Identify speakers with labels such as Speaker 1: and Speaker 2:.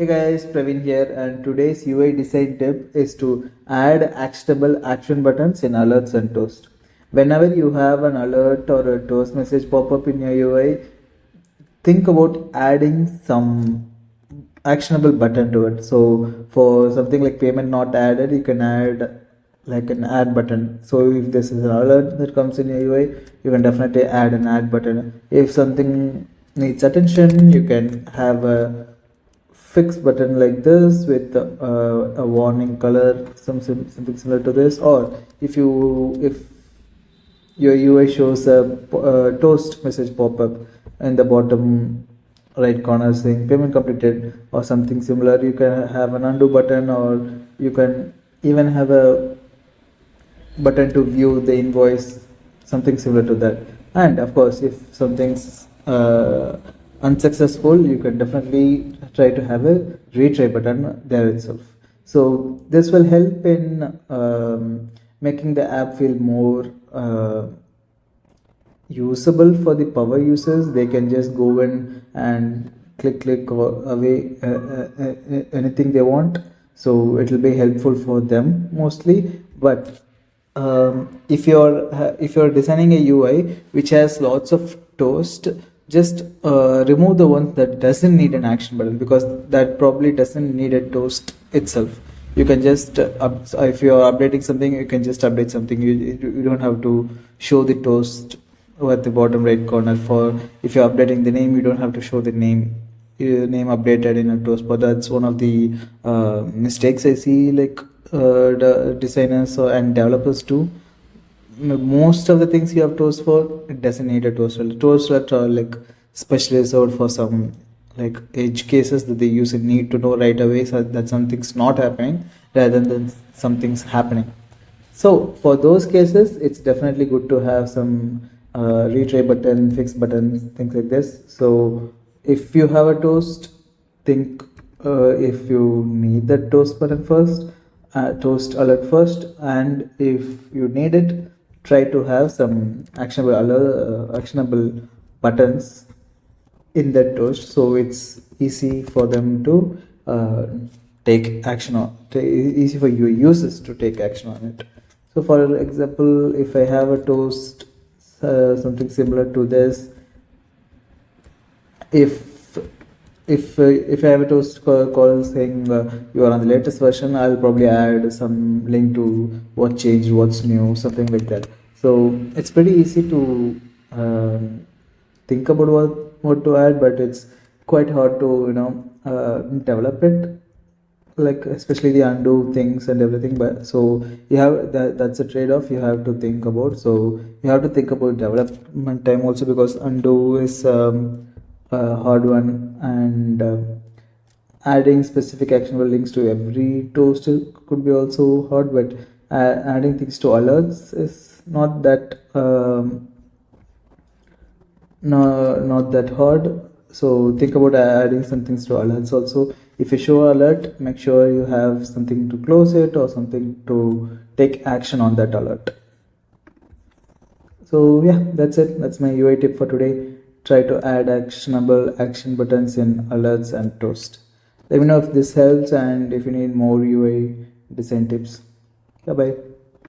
Speaker 1: Hey guys, Praveen here, and today's UI design tip is to add actionable action buttons in alerts and toast. Whenever you have an alert or a toast message pop up in your UI, think about adding some actionable button to it. So for something like payment not added, you can add like an add button. So if this is an alert that comes in your UI, you can definitely add an add button. If something needs attention, you can have a fix button like this with a warning color, something similar to this. Or if your UI shows a toast message pop up in the bottom right corner saying payment completed or something similar, you can have an undo button, or you can even have a button to view the invoice, something similar to that. And of course, if something's unsuccessful, you can definitely try to have a retry button there itself. So this will help in making the app feel more usable for the power users. They can just go in and click away anything they want, so it will be helpful for them mostly. But if you're designing a UI which has lots of toast, just remove the one that doesn't need an action button, because that probably doesn't need a toast itself. You can just if you're updating something, you can just update something. You don't have to show the toast at the bottom right corner. For if you're updating the name, you don't have to show the name updated in a toast. But that's one of the mistakes I see, like the designers and developers do. Most of the things you have toast for, it doesn't need a toast. Toast are like specially reserved for some like edge cases that the user need to know right away, so that something's not happening rather than something's happening. So for those cases, it's definitely good to have some retry button, fix buttons, things like this. So if you have a toast, think if you need that toast button first, toast alert first, and if you need it, try to have some actionable buttons in that toast, so it's easy for them to take action on. Easy for your users to take action on it. So for example, if I have a toast something similar to this, if I have a toast call saying you are on the latest version, I'll probably add some link to what changed, what's new, something like that. So it's pretty easy to think about what to add, but it's quite hard to develop it, like especially the undo things and everything. But so you have that's a trade-off you have to think about. So you have to think about development time also, because undo is a hard one, and adding specific actionable links to every toast could be also hard. But adding things to alerts is not that not that hard. So think about adding some things to alerts also. If you show alert, make sure you have something to close it or something to take action on that alert. So yeah, that's it. That's my UI tip for today. Try to add actionable action buttons in alerts and toast. Let me know if this helps, and if you need more UI design tips. Bye bye.